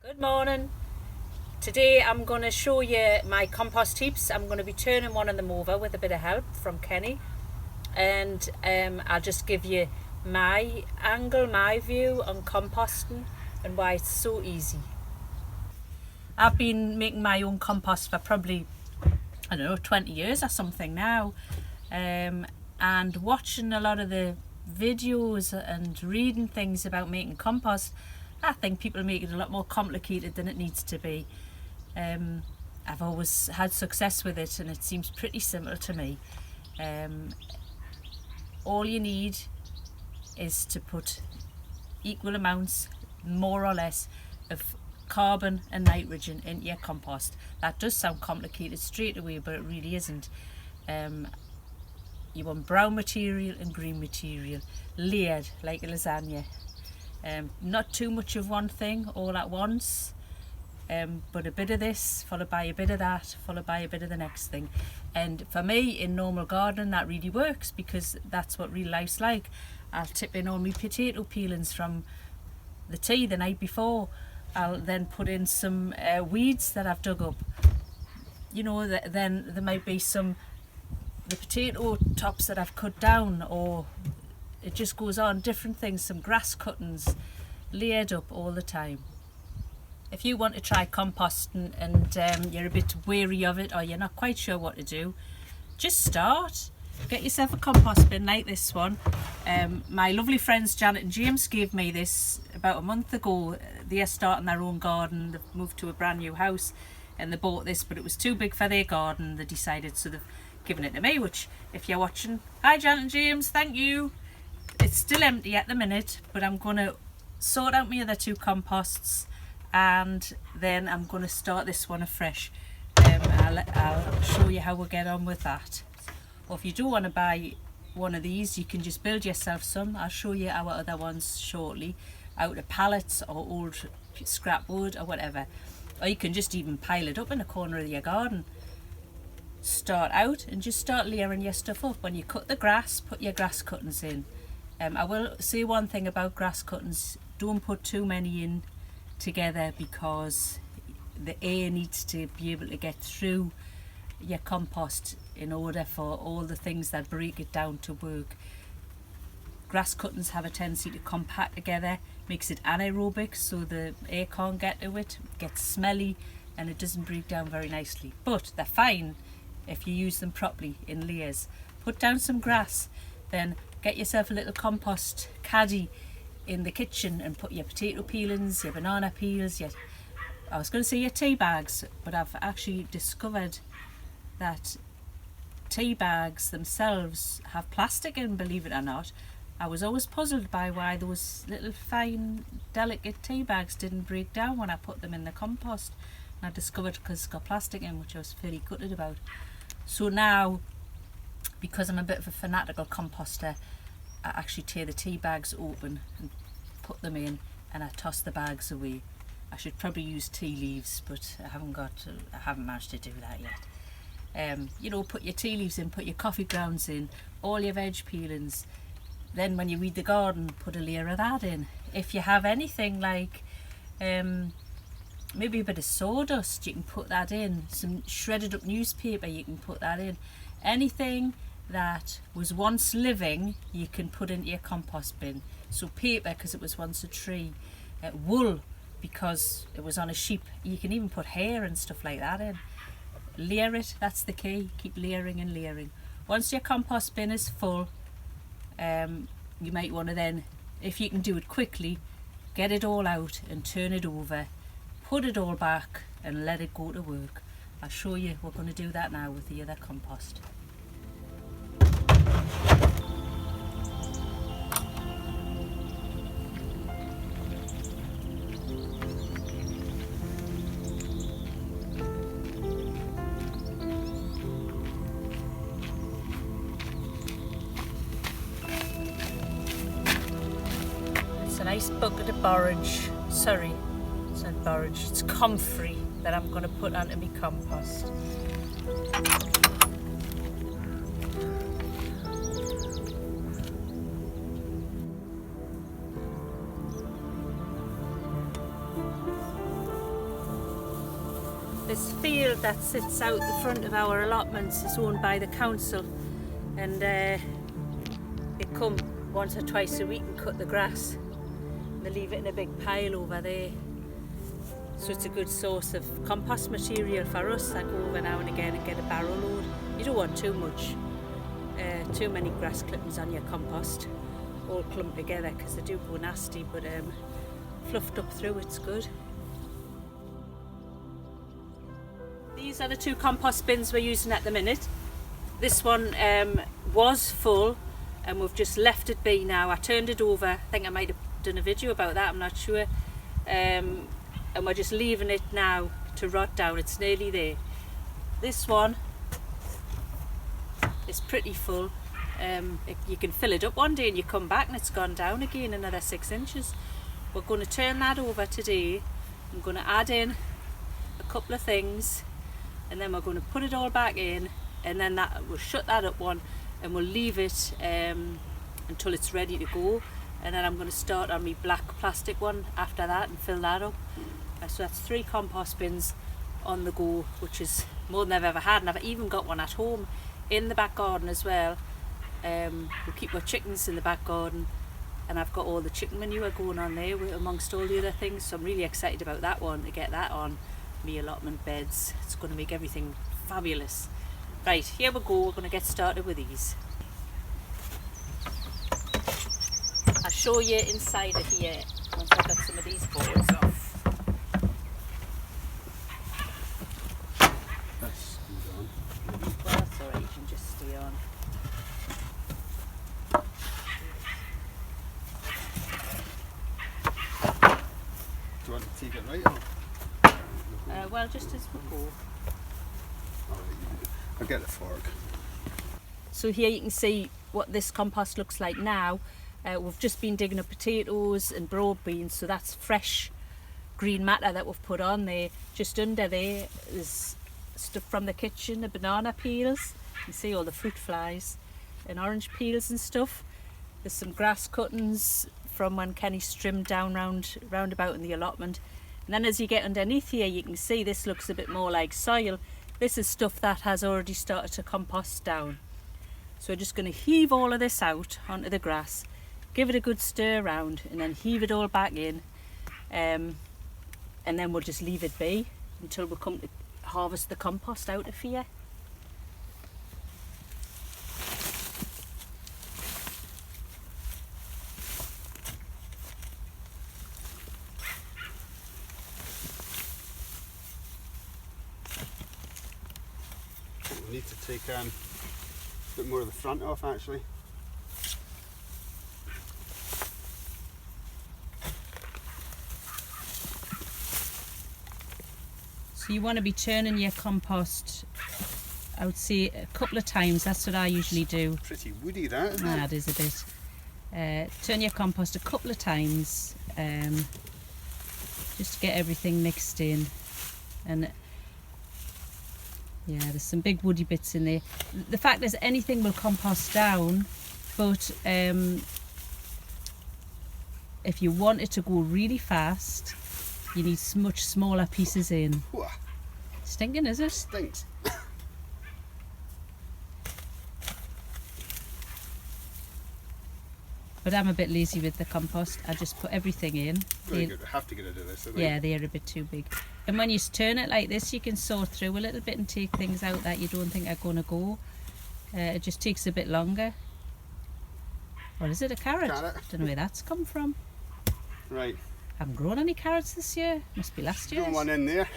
Good morning. Today I'm going to show you my compost heaps. I'm going to be turning one of them over with a bit of help from Kenny, and I'll just give you my angle, my view on composting and why it's so easy. I've been making my own compost for probably, 20 years or something now, and watching a lot of the videos and reading things about making compost, I think people make it a lot more complicated than it needs to be. I've always had success with it and it seems pretty simple to me. All you need is to put equal amounts, more or less, of carbon and nitrogen into your compost. That does sound complicated straight away, but it really isn't. You want brown material and green material, layered like a lasagna. Not too much of one thing all at once, but a bit of this followed by a bit of that followed by a bit of the next thing. And for me, in normal gardening, that really works because that's what real life's like. I'll tip in all my potato peelings from the tea the night before. I'll then put in some weeds that I've dug up. Then there might be the potato tops that I've cut down, or it just goes on, different things, some grass cuttings layered up all the time. If you want to try composting and you're a bit wary of it or you're not quite sure what to do, just start. Get yourself a compost bin like this one. My lovely friends Janet and James gave me this about a month ago. They're starting their own garden. They've moved to a brand new house and they bought this, but it was too big for their garden. They decided, so they've given it to me, which, if you're watching, hi Janet and James, thank you. It's still empty at the minute, but I'm going to sort out my other two composts and then I'm going to start this one afresh. I'll show you how we'll get on with that. Or if you do want to buy one of these, you can just build yourself some. I'll show you our other ones shortly, out of pallets or old scrap wood or whatever. Or you can just even pile it up in a corner of your garden. Start out and just start layering your stuff up. When you cut the grass, put your grass cuttings in. I will say one thing about grass cuttings: don't put too many in together because the air needs to be able to get through your compost in order for all the things that break it down to work. Grass cuttings have a tendency to compact together, makes it anaerobic, so the air can't get to it, gets smelly and it doesn't break down very nicely. But they're fine if you use them properly in layers. Put down some grass, then get yourself a little compost caddy in the kitchen and put your potato peelings, your banana peels, I was going to say your tea bags, but I've actually discovered that tea bags themselves have plastic in, believe it or not. I was always puzzled by why those little fine, delicate tea bags didn't break down when I put them in the compost. And I discovered because it's got plastic in, which I was fairly gutted about. So now, because I'm a bit of a fanatical composter, I actually tear the tea bags open and put them in and I toss the bags away. I should probably use tea leaves, but I haven't managed to do that yet. Put your tea leaves in, put your coffee grounds in, all your veg peelings. Then when you weed the garden, put a layer of that in. If you have anything like maybe a bit of sawdust, you can put that in. Some shredded up newspaper, you can put that in. Anything that was once living, you can put into your compost bin. So paper, because it was once a tree. Wool, because it was on a sheep. You can even put hair and stuff like that in. Layer it, that's the key. Keep layering and layering. Once your compost bin is full, you might want to then, if you can do it quickly, get it all out and turn it over, put it all back and let it go to work. I'll show you, we're going to do that now with the other compost. A nice bucket of borage, sorry, it's not borage, it's comfrey that I'm going to put onto my compost. This field that sits out the front of our allotments is owned by the council, and they come once or twice a week and cut the grass. They leave it in a big pile over there. So it's a good source of compost material for us. I go over now and again and get a barrow load. You don't want too much, too many grass clippings on your compost, all clumped together, because they do go nasty, but fluffed up through, it's good. These are the 2 compost bins we're using at the minute. This one was full and we've just left it be now. I turned it over. I think I might have done a video about that, I'm not sure. And we're just leaving it now to rot down. It's nearly there. This one is pretty full. You can fill it up one day and you come back and it's gone down again another 6 inches. We're going to turn that over today. I'm going to add in a couple of things, and then we're going to put it all back in, and then we'll shut that up one and we'll leave it until it's ready to go. And then I'm going to start on my black plastic one after that and fill that up. So that's 3 compost bins on the go, which is more than I've ever had, and I've even got one at home in the back garden as well. We keep our chickens in the back garden, and I've got all the chicken manure going on there amongst all the other things, so I'm really excited about that one, to get that on me allotment beds. It's going to make everything fabulous. Right, here we go. We're going to get started with these. I'll show you inside of here once I've got some of these boards off. That's on. Well, that's alright, you can just stay on. Do you want to take it right or? Well, just as we go. I'll get a fork. So here you can see what this compost looks like now. We've just been digging up potatoes and broad beans, so that's fresh green matter that we've put on there. Just under there is stuff from the kitchen, the banana peels. You can see all the fruit flies and orange peels and stuff. There's some grass cuttings from when Kenny trimmed down round about in the allotment. And then as you get underneath here, you can see this looks a bit more like soil. This is stuff that has already started to compost down. So we're just going to heave all of this out onto the grass, give it a good stir around, and then heave it all back in. And then we'll just leave it be until we come to harvest the compost out of here. We need to take a bit more of the front off actually. So you want to be turning your compost, I would say, a couple of times. That's what I usually do. Pretty woody that, isn't it? That is a bit. Turn your compost a couple of times, just to get everything mixed in. And yeah, there's some big woody bits in there. The fact is, anything will compost down, but if you want it to go really fast, you need much smaller pieces in. Whoa. Stinking, is it? Stinks. But I'm a bit lazy with the compost. I just put everything in. Very good. I have to get rid of this. Yeah, they're a bit too big. And when you turn it like this, you can sort through a little bit and take things out that you don't think are going to go. It just takes a bit longer. Or is it a carrot? Carrot. Don't know where that's come from. Right. Haven't grown any carrots this year. Must be last year's. Got one in there.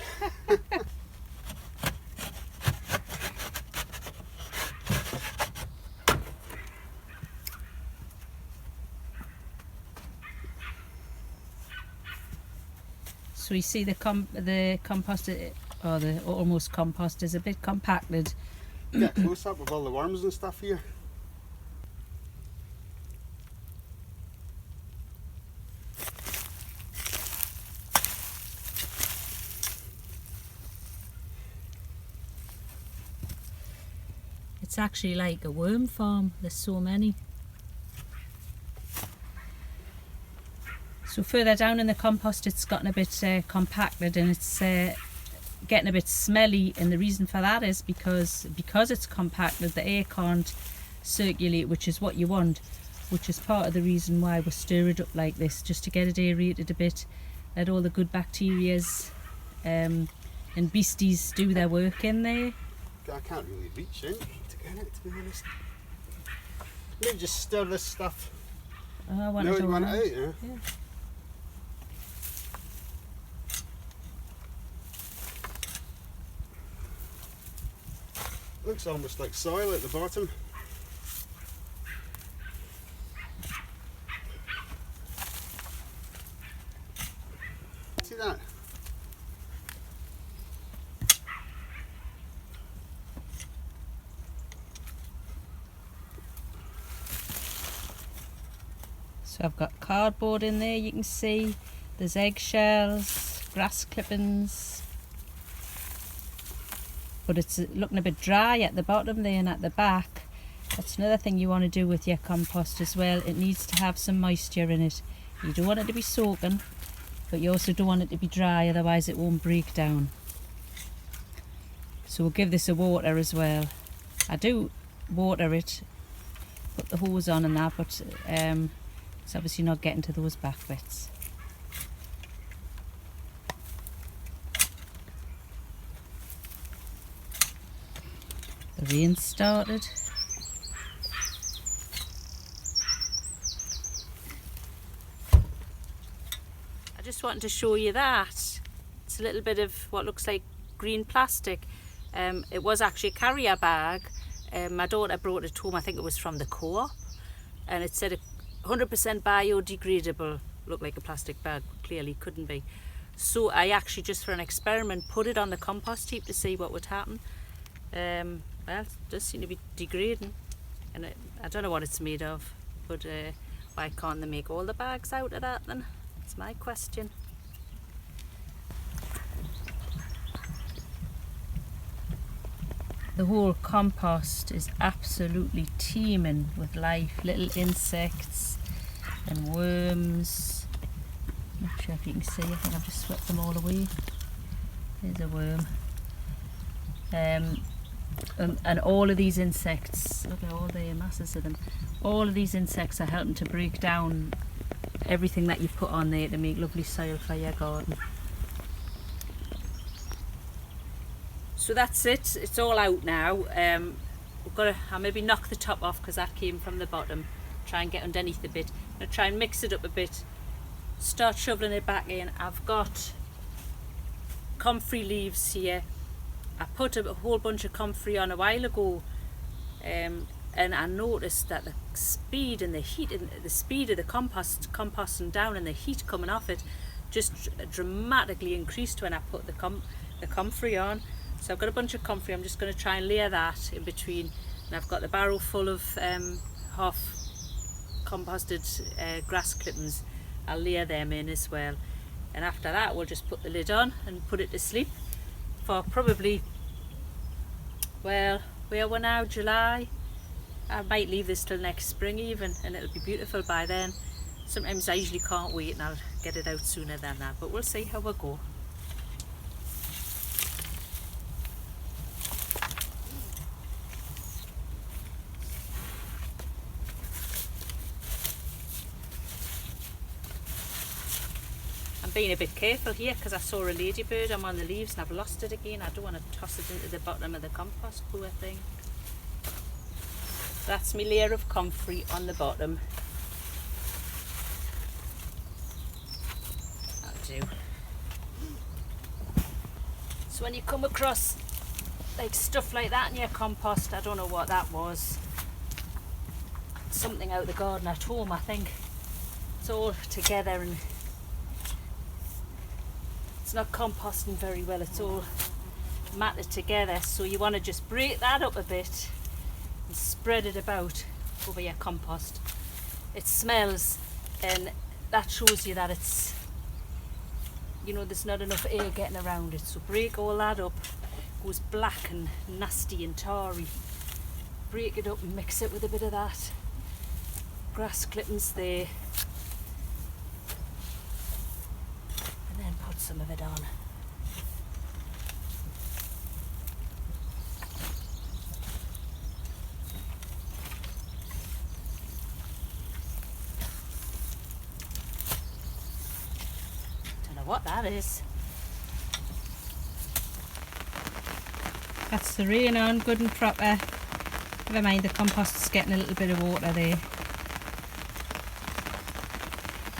So you see the compost, or the almost compost, is a bit compacted. Get close up with all the worms and stuff here. It's actually like a worm farm. There's so many. So further down in the compost, it's gotten a bit compacted, and it's getting a bit smelly, and the reason for that is because it's compacted, the air can't circulate, which is what you want, which is part of the reason why we stir it up like this, just to get it aerated a bit, let all the good bacterias and beasties do their work in there. I can't really reach in to get it, to be honest. Maybe just stir this stuff. Oh, I want No, it you all want it out. out, yeah? Yeah. Looks almost like soil at the bottom. See that? So I've got cardboard in there, you can see. There's eggshells, grass clippings. But it's looking a bit dry at the bottom there and at the back. That's another thing you want to do with your compost as well. It needs to have some moisture in it. You don't want it to be soaking, but you also don't want it to be dry, otherwise it won't break down. So we'll give this a water as well. I do water it, put the hose on and that, but it's obviously not getting to those back bits. The rain started. I just wanted to show you that. It's a little bit of what looks like green plastic. It was actually a carrier bag. My daughter brought it home, I think it was from the co-op, and it said 100% biodegradable. Looked like a plastic bag, clearly couldn't be. So I actually, just for an experiment, put it on the compost heap to see what would happen. Well, it does seem to be degrading, and I don't know what it's made of, but why can't they make all the bags out of that then? That's my question. The whole compost is absolutely teeming with life, little insects and worms. Not sure if you can see, I think I've just swept them all away. There's a worm. And all of these insects, look at all the masses of them, all of these insects are helping to break down everything that you put on there to make lovely soil for your garden. So that's it, it's all out now. I'll maybe knock the top off because that came from the bottom, try and get underneath a bit. I'm going to try and mix it up a bit, start shoveling it back in. I've got comfrey leaves here. I put a whole bunch of comfrey on a while ago, and I noticed that the speed and the heat, and the speed of the composting down and the heat coming off it just dramatically increased when I put the comfrey on. So I've got a bunch of comfrey. I'm just going to try and layer that in between, and I've got the barrel full of half composted grass clippings. I'll layer them in as well, and after that we'll just put the lid on and put it to sleep for probably, well, where we're now, July. I might leave this till next spring even, and it'll be beautiful by then. Sometimes I usually can't wait and I'll get it out sooner than that, but we'll see how we go. Being a bit careful here because I saw a ladybird. I'm on the leaves and I've lost it again. I don't want to toss it into the bottom of the compost, poor thing. That's my layer of comfrey on the bottom. That'll do. So when you come across like stuff like that in your compost, I don't know what that was. Something out of the garden at home, I think. It's all together and it's not composting very well, it's all matted together, so you want to just break that up a bit and spread it about over your compost. It smells, and that shows you that it's, you know, there's not enough air getting around it, so break all that up. It goes black and nasty and tarry. Break it up and mix it with a bit of that grass clippings there. Put some of it on. what that is. That's the rain on, good and proper. Never mind, the compost's getting a little bit of water there.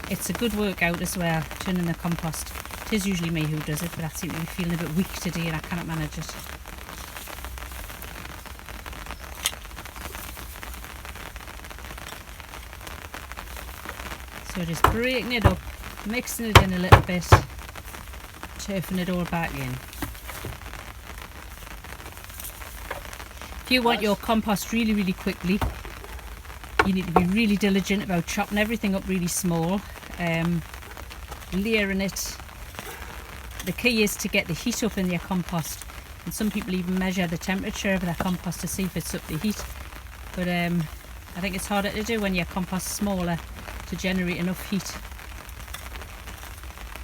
It's a good workout as well, turning the compost. It is usually me who does it, but I seem to be feeling a bit weak today and I cannot manage it. So just breaking it up, mixing it in a little bit, turfing it all back in. If you want your compost really, really quickly, you need to be really diligent about chopping everything up really small, layering it. The key is to get the heat up in your compost, and some people even measure the temperature of their compost to see if it's up to heat, but I think it's harder to do when your compost's smaller to generate enough heat.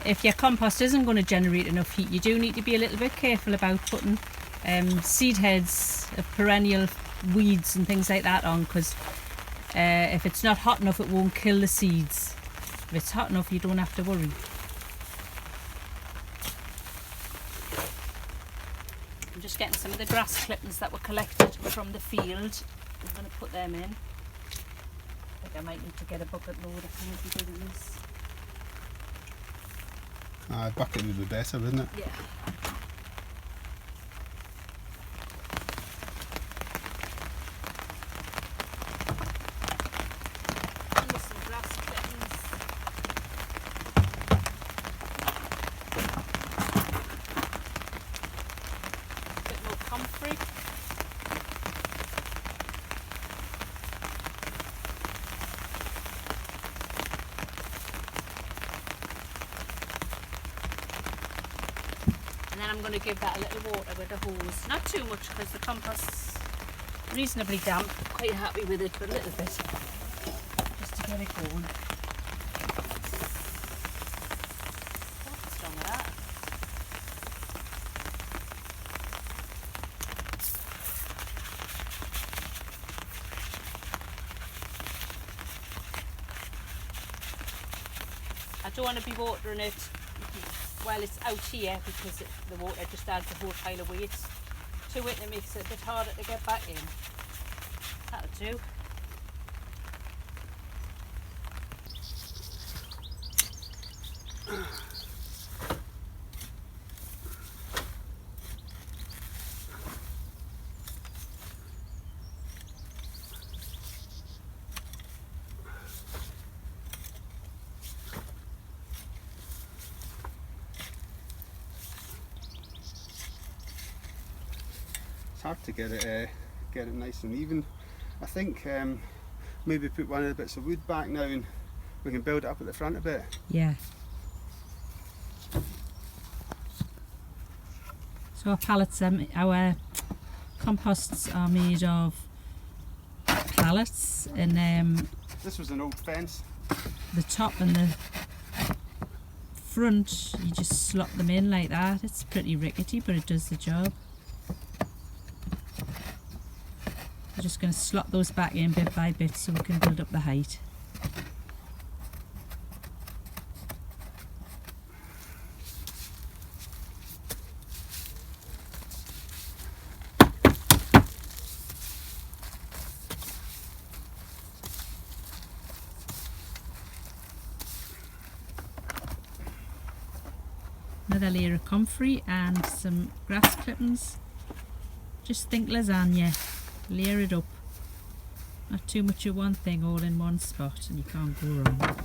If your compost isn't going to generate enough heat, you do need to be a little bit careful about putting seed heads of perennial weeds and things like that on, because if it's not hot enough it won't kill the seeds. If it's hot enough you don't have to worry. I'm just getting some of the grass clippings that were collected from the field. I'm going to put them in. I think I might need to get a bucket load if I'm going to be doing this. A bucket would be better, wouldn't it? Yeah. I'm going to give that a little water with a hose. Not too much because the compost's reasonably damp. Quite happy with it, but a little bit just to get it going. What's wrong with that? I don't want to be watering it while it's out here because the water just adds a whole pile of weight to it and it makes it a bit harder to get back in. That'll do. It's hard to get it nice and even. I think maybe put one of the bits of wood back now and we can build it up at the front a bit. Yeah. So our pallets, our composts are made of pallets, and this was an old fence. The top and the front, you just slot them in like that. It's pretty rickety, but it does the job. I'm just going to slot those back in bit by bit so we can build up the height. Another layer of comfrey and some grass clippings. Just think lasagna. Layer it up. Not too much of one thing all in one spot and you can't go wrong.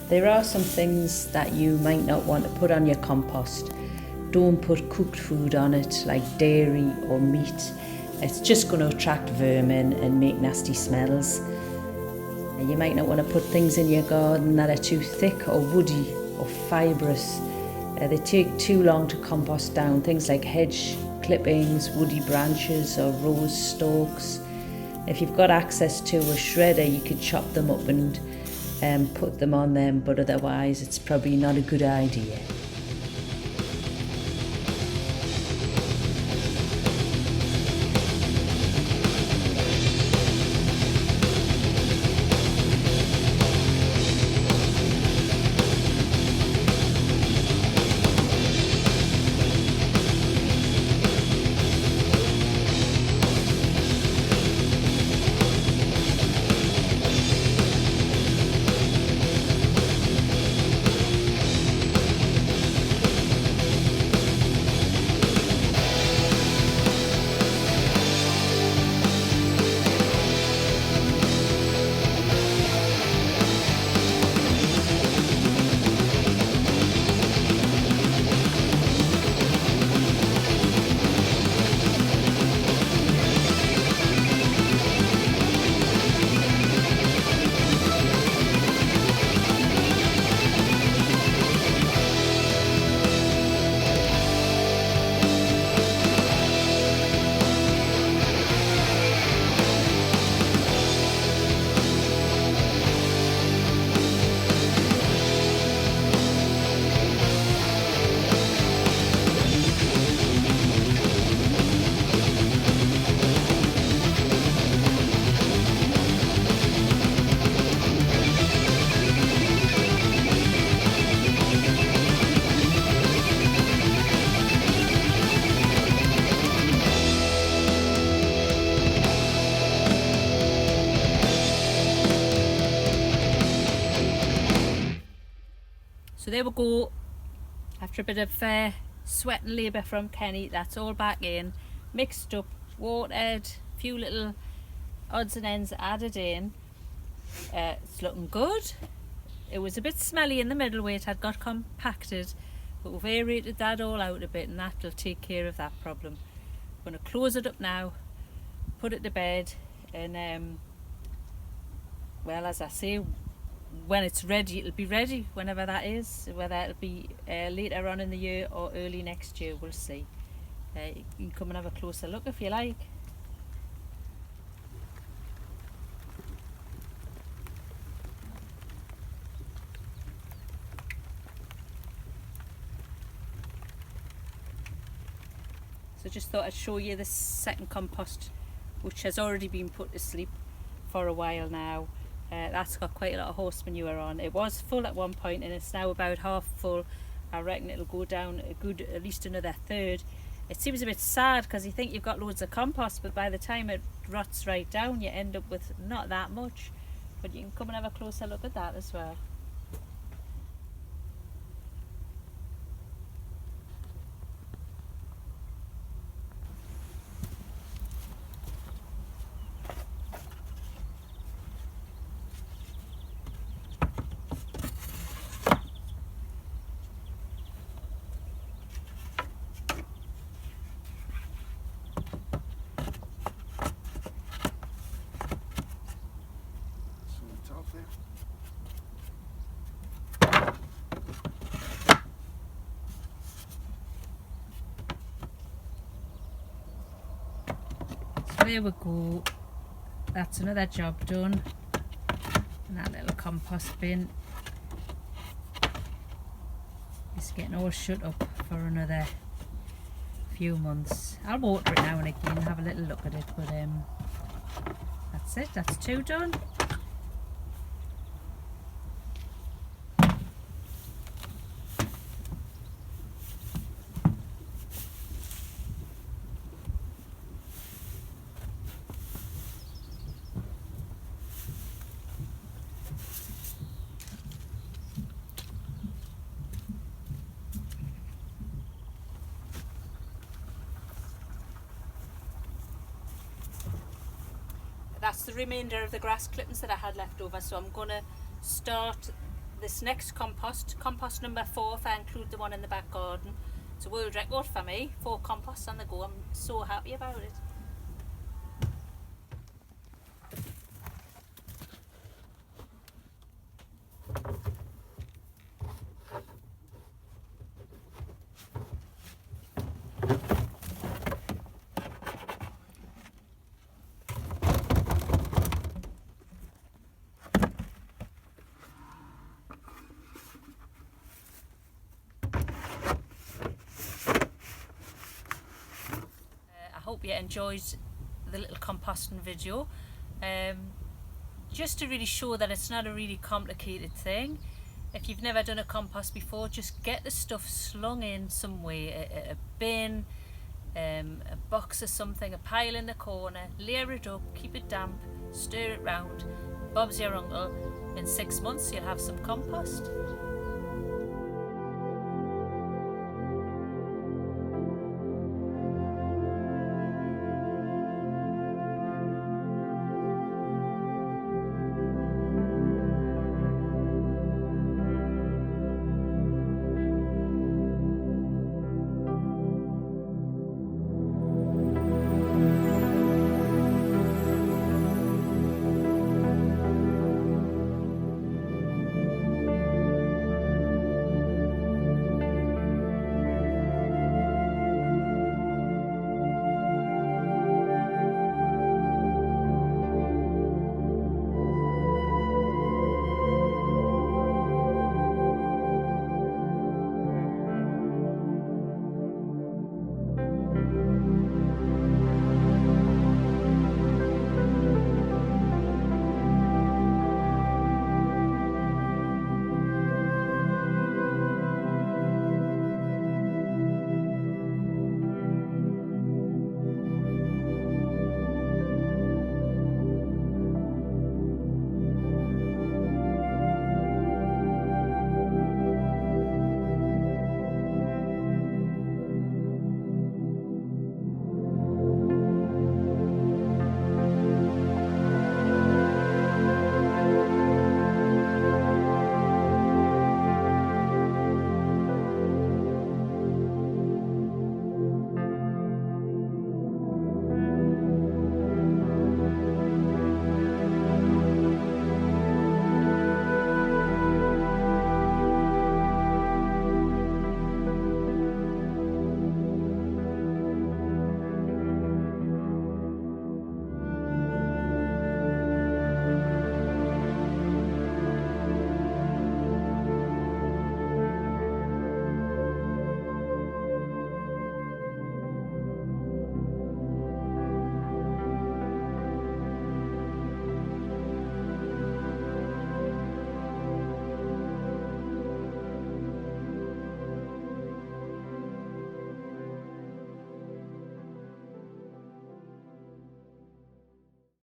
There are some things that you might not want to put on your compost. Don't put cooked food on it like dairy or meat. It's just going to attract vermin and make nasty smells. And you might not want to put things in your garden that are too thick or woody or fibrous. They take too long to compost down. Things like hedge clippings, woody branches or rose stalks. If you've got access to a shredder, you could chop them up and put them on them, but otherwise it's probably not a good idea. So there we go, after a bit of sweat and labour from Kenny, that's all back in, mixed up, watered, few little odds and ends added in. It's looking good. It was a bit smelly in the middle where it had got compacted, but we've aerated that all out a bit and that will take care of that problem. I'm going to close it up now, put it to bed, and well, as I say, when it's ready, it'll be ready whenever that is, whether it'll be later on in the year or early next year, we'll see. You can come and have a closer look if you like. So just thought I'd show you this second compost, which has already been put to sleep for a while now. That's got quite a lot of horse manure on. It was full at one point and it's now about half full. I reckon it'll go down a good, at least another third. It seems a bit sad because you think you've got loads of compost, but by the time it rots right down you end up with not that much. But you can come and have a closer look at that as well. There we go, that's another job done. And that little compost bin is getting all shut up for another few months. I'll water it now and again, have a little look at it, but that's it, that's two done. That's the remainder of the grass clippings that I had left over, so I'm going to start this next compost number 4 if I include the one in the back garden. It's a world record for me, 4 composts on the go. I'm so happy about it. you enjoyed the little composting video. Just to really show that it's not a really complicated thing. If you've never done a compost before, just get the stuff slung in some way, a bin, a box or something, a pile in the corner, layer it up, keep it damp, stir it round. Bob's your uncle. In 6 months you'll have some compost.